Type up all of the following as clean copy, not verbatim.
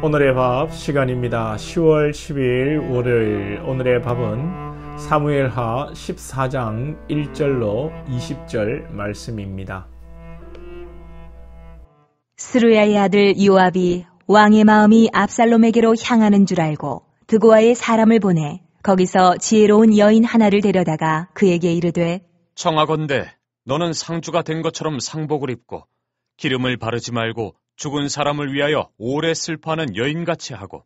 오늘의 밥 시간입니다. 10월 10일 월요일 오늘의 밥은 사무엘하 14장 1절로 20절 말씀입니다. 스루야의 아들 요압이 왕의 마음이 압살롬에게로 향하는 줄 알고 드고아의 사람을 보내 거기서 지혜로운 여인 하나를 데려다가 그에게 이르되 청하건대 너는 상주가 된 것처럼 상복을 입고 기름을 바르지 말고 죽은 사람을 위하여 오래 슬퍼하는 여인같이 하고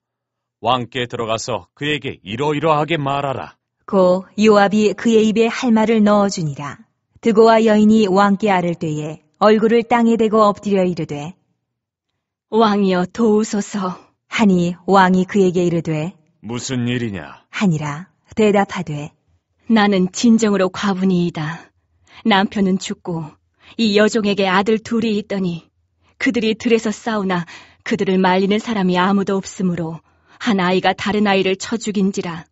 왕께 들어가서 그에게 이러이러하게 말하라. 고 요압이 그의 입에 할 말을 넣어주니라. 드고아 여인이 왕께 아를 때에 얼굴을 땅에 대고 엎드려 이르되 왕이여 도우소서 하니 왕이 그에게 이르되 무슨 일이냐 하니라. 대답하되 나는 진정으로 과부니이다. 남편은 죽고 이 여종에게 아들 둘이 있더니 그들이 들에서 싸우나 그들을 말리는 사람이 아무도 없으므로 한 아이가 다른 아이를 쳐 죽인지라.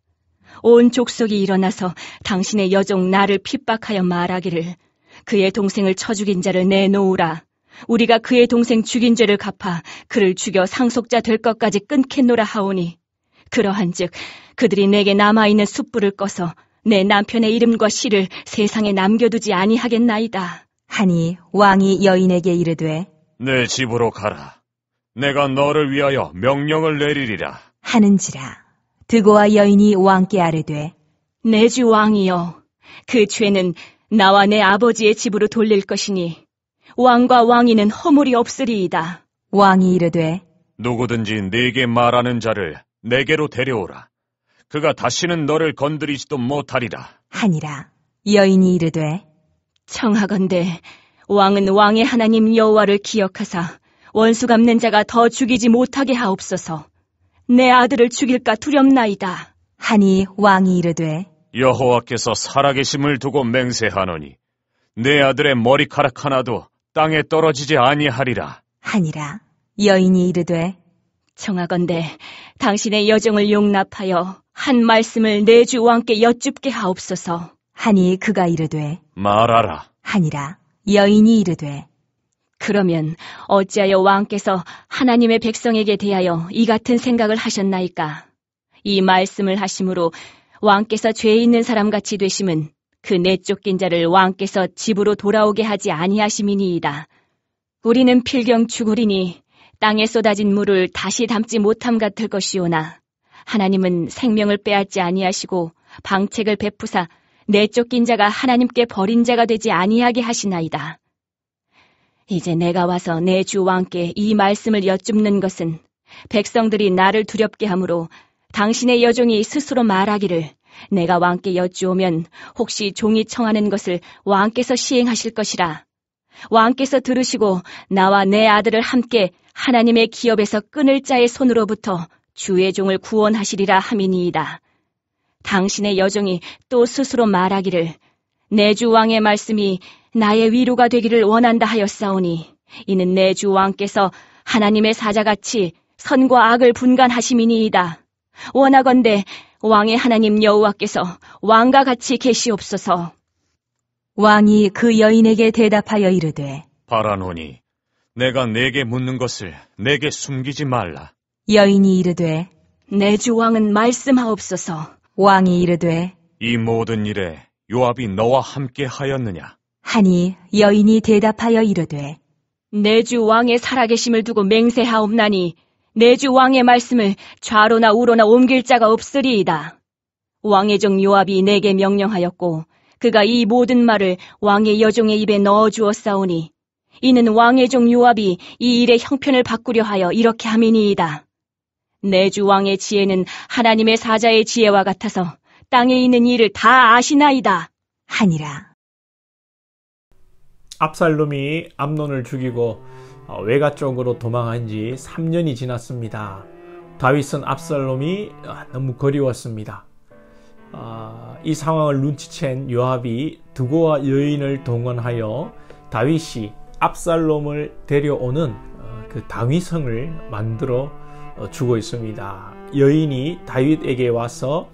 온 족속이 일어나서 당신의 여종 나를 핍박하여 말하기를 그의 동생을 쳐 죽인 자를 내놓으라. 우리가 그의 동생 죽인 죄를 갚아 그를 죽여 상속자 될 것까지 끊겠노라 하오니 그러한즉 그들이 내게 남아있는 숯불을 꺼서 내 남편의 이름과 시를 세상에 남겨두지 아니하겠나이다. 하니 왕이 여인에게 이르되 내 집으로 가라. 내가 너를 위하여 명령을 내리리라. 하는지라. 드고아 여인이 왕께 아뢰되 내 주 왕이여, 그 죄는 나와 내 아버지의 집으로 돌릴 것이니 왕과 왕위는 허물이 없으리이다. 왕이 이르되 누구든지 네게 말하는 자를 내게로 데려오라. 그가 다시는 너를 건드리지도 못하리라. 하니라. 여인이 이르되 청하건대 왕은 왕의 하나님 여호와를 기억하사 원수 갚는 자가 더 죽이지 못하게 하옵소서. 내 아들을 죽일까 두렵나이다. 하니 왕이 이르되 여호와께서 살아계심을 두고 맹세하노니 내 아들의 머리카락 하나도 땅에 떨어지지 아니하리라. 하니라. 여인이 이르되 청하건대 당신의 여정을 용납하여 한 말씀을 내 주 왕께 여쭙게 하옵소서. 하니 그가 이르되 말하라. 하니라. 여인이 이르되 그러면 어찌하여 왕께서 하나님의 백성에게 대하여 이 같은 생각을 하셨나이까? 이 말씀을 하심으로 왕께서 죄 있는 사람같이 되심은 그 내쫓긴 자를 왕께서 집으로 돌아오게 하지 아니하심이니이다. 우리는 필경 죽으리니 땅에 쏟아진 물을 다시 담지 못함 같을 것이오나 하나님은 생명을 빼앗지 아니하시고 방책을 베푸사 내쫓긴 자가 하나님께 버린 자가 되지 아니하게 하시나이다. 이제 내가 와서 내 주 왕께 이 말씀을 여쭙는 것은 백성들이 나를 두렵게 하므로 당신의 여종이 스스로 말하기를 내가 왕께 여쭈오면 혹시 종이 청하는 것을 왕께서 시행하실 것이라. 왕께서 들으시고 나와 내 아들을 함께 하나님의 기업에서 끊을 자의 손으로부터 주의 종을 구원하시리라 함이니이다. 당신의 여종이 또 스스로 말하기를 내 주 왕의 말씀이 나의 위로가 되기를 원한다 하였사오니 이는 내 주 왕께서 하나님의 사자같이 선과 악을 분간하심이니이다. 원하건대 왕의 하나님 여호와께서 왕과 같이 계시옵소서. 왕이 그 여인에게 대답하여 이르되 바라노니 내가 내게 묻는 것을 내게 숨기지 말라. 여인이 이르되 내 주 왕은 말씀하옵소서. 왕이 이르되 이 모든 일에 요압이 너와 함께 하였느냐? 하니 여인이 대답하여 이르되 내 주 왕의 살아계심을 두고 맹세하옵나니 내 주 왕의 말씀을 좌로나 우로나 옮길 자가 없으리이다. 왕의 종 요압이 내게 명령하였고 그가 이 모든 말을 왕의 여종의 입에 넣어주었사오니 이는 왕의 종 요압이 이 일의 형편을 바꾸려 하여 이렇게 함이니이다. 내 주 왕의 지혜는 하나님의 사자의 지혜와 같아서 땅에 있는 일을 다 아시나이다. 하니라. 압살롬이 암논을 죽이고 외가 쪽으로 도망한 지 3년이 지났습니다. 다윗은 압살롬이 너무 그리웠습니다. 이 상황을 눈치챈 요압이 드고아 여인을 동원하여 다윗이 압살롬을 데려오는 그 다윗성을 만들어 주고 있습니다. 여인이 다윗에게 와서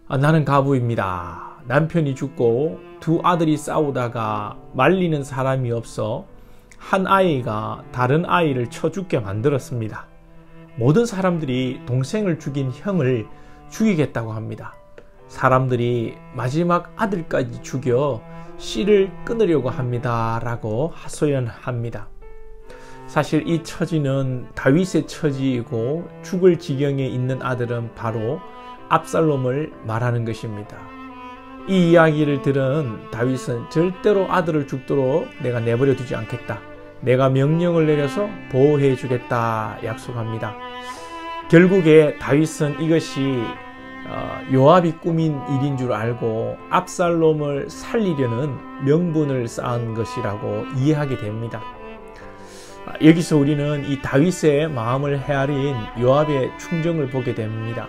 나는 과부입니다. 남편이 죽고 두 아들이 싸우다가 말리는 사람이 없어 한 아이가 다른 아이를 쳐 죽게 만들었습니다. 모든 사람들이 동생을 죽인 형을 죽이겠다고 합니다. 사람들이 마지막 아들까지 죽여 씨를 끊으려고 합니다. 라고 하소연합니다. 사실 이 처지는 다윗의 처지이고 죽을 지경에 있는 아들은 바로 압살롬을 말하는 것입니다. 이 이야기를 들은 다윗은 절대로 아들을 죽도록 내가 내버려 두지 않겠다. 내가 명령을 내려서 보호해 주겠다 약속합니다. 결국에 다윗은 이것이 요압이 꾸민 일인 줄 알고 압살롬을 살리려는 명분을 쌓은 것이라고 이해하게 됩니다. 여기서 우리는 이 다윗의 마음을 헤아린 요압의 충정을 보게 됩니다.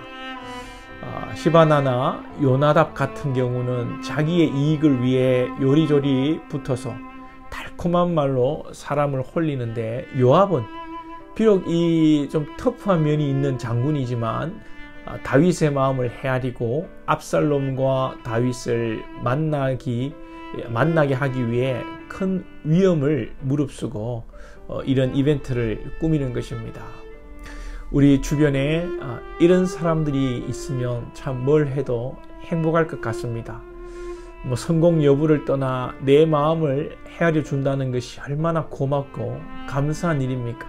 시바나나 요나답 같은 경우는 자기의 이익을 위해 요리조리 붙어서 달콤한 말로 사람을 홀리는데, 요압은 비록 이 좀 터프한 면이 있는 장군이지만 다윗의 마음을 헤아리고 압살롬과 다윗을 만나게 하기 위해 큰 위험을 무릅쓰고 이런 이벤트를 꾸미는 것입니다. 우리 주변에 이런 사람들이 있으면 참 뭘 해도 행복할 것 같습니다. 성공 여부를 떠나 내 마음을 헤아려 준다는 것이 얼마나 고맙고 감사한 일입니까?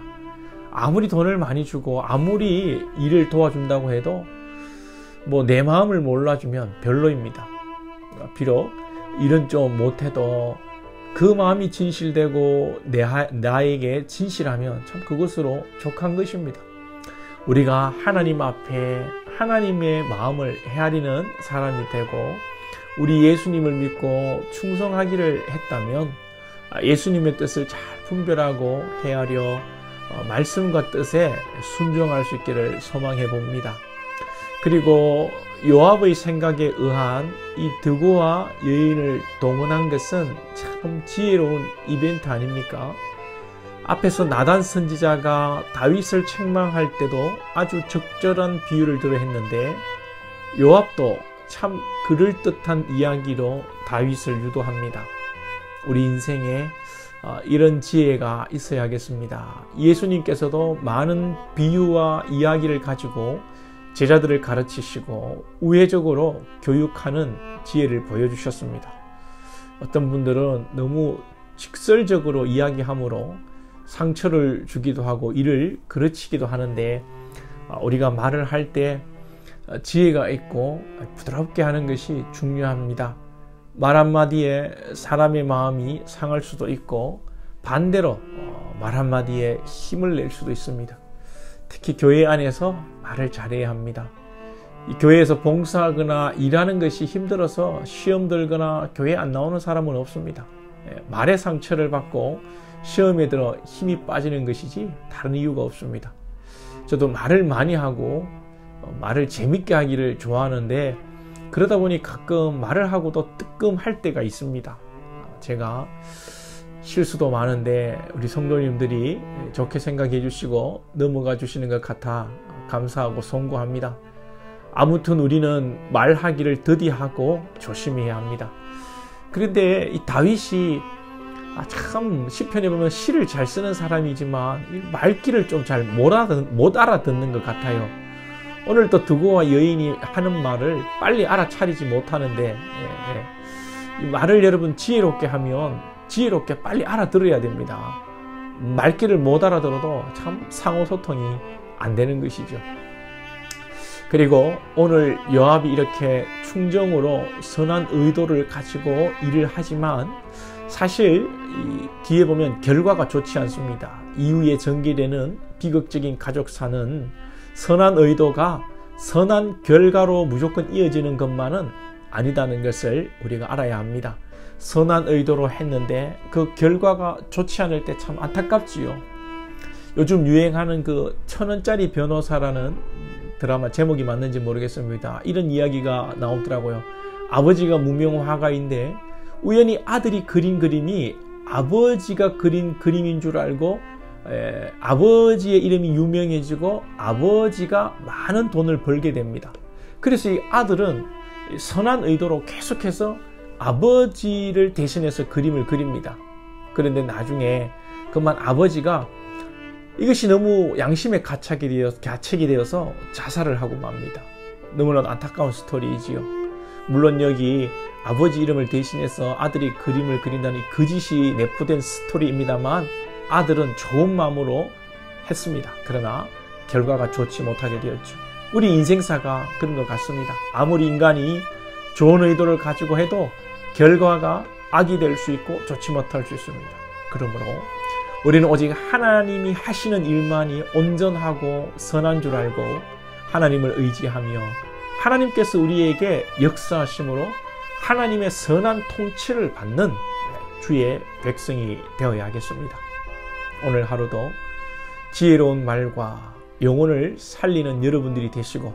아무리 돈을 많이 주고 아무리 일을 도와준다고 해도 내 마음을 몰라주면 별로입니다. 비록 일은 좀 못해도 그 마음이 진실되고 나에게 진실하면 참 그것으로 족한 것입니다. 우리가 하나님 앞에 하나님의 마음을 헤아리는 사람이 되고 우리 예수님을 믿고 충성하기를 했다면 예수님의 뜻을 잘 분별하고 헤아려 말씀과 뜻에 순종할 수 있기를 소망해 봅니다. 그리고 요압의 생각에 의한 이 드고와 여인을 동원한 것은 참 지혜로운 이벤트 아닙니까? 앞에서 나단 선지자가 다윗을 책망할 때도 아주 적절한 비유를 들어 했는데, 요압도 참 그럴듯한 이야기로 다윗을 유도합니다. 우리 인생에 이런 지혜가 있어야겠습니다. 예수님께서도 많은 비유와 이야기를 가지고 제자들을 가르치시고 우회적으로 교육하는 지혜를 보여주셨습니다. 어떤 분들은 너무 직설적으로 이야기함으로 상처를 주기도 하고 이를 그르치기도 하는데, 우리가 말을 할 때 지혜가 있고 부드럽게 하는 것이 중요합니다. 말 한마디에 사람의 마음이 상할 수도 있고 반대로 말 한마디에 힘을 낼 수도 있습니다. 특히 교회 안에서 말을 잘해야 합니다. 이 교회에서 봉사하거나 일하는 것이 힘들어서 시험 들거나 교회 안 나오는 사람은 없습니다. 말의 상처를 받고 시험에 들어 힘이 빠지는 것이지 다른 이유가 없습니다. 저도 말을 많이 하고 말을 재밌게 하기를 좋아하는데, 그러다 보니 가끔 말을 하고도 뜨끔할 때가 있습니다. 제가 실수도 많은데 우리 성도님들이 좋게 생각해 주시고 넘어가 주시는 것 같아 감사하고 송구합니다. 아무튼 우리는 말하기를 더디하고 조심해야 합니다. 그런데 이 다윗이 참 시편에 보면 시를 잘 쓰는 사람이지만 말귀를 좀 잘 못 알아듣는 것 같아요. 오늘 또 드고와 여인이 하는 말을 빨리 알아차리지 못하는데, 이 말을 여러분 지혜롭게 하면 지혜롭게 빨리 알아들어야 됩니다. 말귀를 못 알아들어도 참 상호소통이 안 되는 것이죠. 그리고 오늘 요압이 이렇게 충정으로 선한 의도를 가지고 일을 하지만 사실 뒤에 보면 결과가 좋지 않습니다. 이후에 전개되는 비극적인 가족사는 선한 의도가 선한 결과로 무조건 이어지는 것만은 아니다는 것을 우리가 알아야 합니다. 선한 의도로 했는데 그 결과가 좋지 않을 때 참 안타깝지요. 요즘 유행하는 그 1,000원짜리 변호사라는 드라마 제목이 맞는지 모르겠습니다. 이런 이야기가 나오더라고요. 아버지가 무명 화가인데 우연히 아들이 그린 그림이 아버지가 그린 그림인 줄 알고 아버지의 이름이 유명해지고 아버지가 많은 돈을 벌게 됩니다. 그래서 이 아들은 선한 의도로 계속해서 아버지를 대신해서 그림을 그립니다. 그런데 나중에 그만 아버지가 이것이 너무 양심에 가책이 되어서 자살을 하고 맙니다. 너무나 안타까운 스토리이지요. 물론 여기 아버지 이름을 대신해서 아들이 그림을 그린다는 거짓이 내포된 스토리입니다만 아들은 좋은 마음으로 했습니다. 그러나 결과가 좋지 못하게 되었죠. 우리 인생사가 그런 것 같습니다. 아무리 인간이 좋은 의도를 가지고 해도 결과가 악이 될 수 있고 좋지 못할 수 있습니다. 그러므로 우리는 오직 하나님이 하시는 일만이 온전하고 선한 줄 알고 하나님을 의지하며 하나님께서 우리에게 역사하심으로 하나님의 선한 통치를 받는 주의 백성이 되어야 하겠습니다. 오늘 하루도 지혜로운 말과 영혼을 살리는 여러분들이 되시고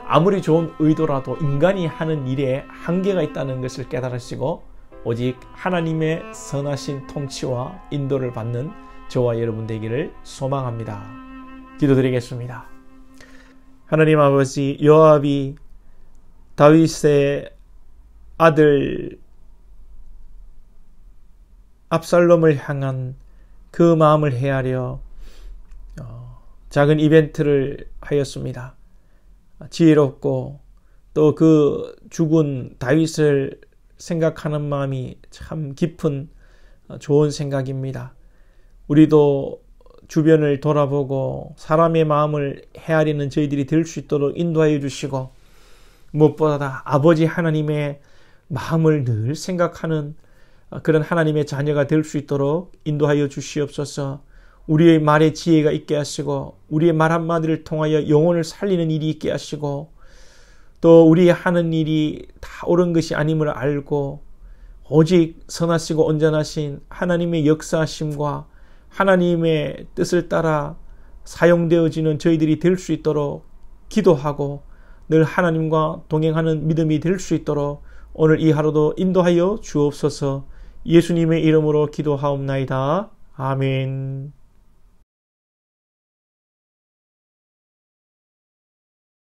아무리 좋은 의도라도 인간이 하는 일에 한계가 있다는 것을 깨달으시고 오직 하나님의 선하신 통치와 인도를 받는 저와 여러분 되기를 소망합니다. 기도드리겠습니다. 하나님 아버지, 요압이 다윗의 아들 압살롬을 향한 그 마음을 헤아려 작은 이벤트를 하였습니다. 지혜롭고 또 그 죽은 다윗을 생각하는 마음이 참 깊은 좋은 생각입니다. 우리도 주변을 돌아보고 사람의 마음을 헤아리는 저희들이 될 수 있도록 인도하여 주시고 무엇보다 아버지 하나님의 마음을 늘 생각하는 그런 하나님의 자녀가 될 수 있도록 인도하여 주시옵소서. 우리의 말에 지혜가 있게 하시고 우리의 말 한마디를 통하여 영혼을 살리는 일이 있게 하시고 또 우리의 하는 일이 다 옳은 것이 아님을 알고 오직 선하시고 온전하신 하나님의 역사하심과 하나님의 뜻을 따라 사용되어지는 저희들이 될 수 있도록 기도하고 늘 하나님과 동행하는 믿음이 될 수 있도록 오늘 이 하루도 인도하여 주옵소서. 예수님의 이름으로 기도하옵나이다. 아멘.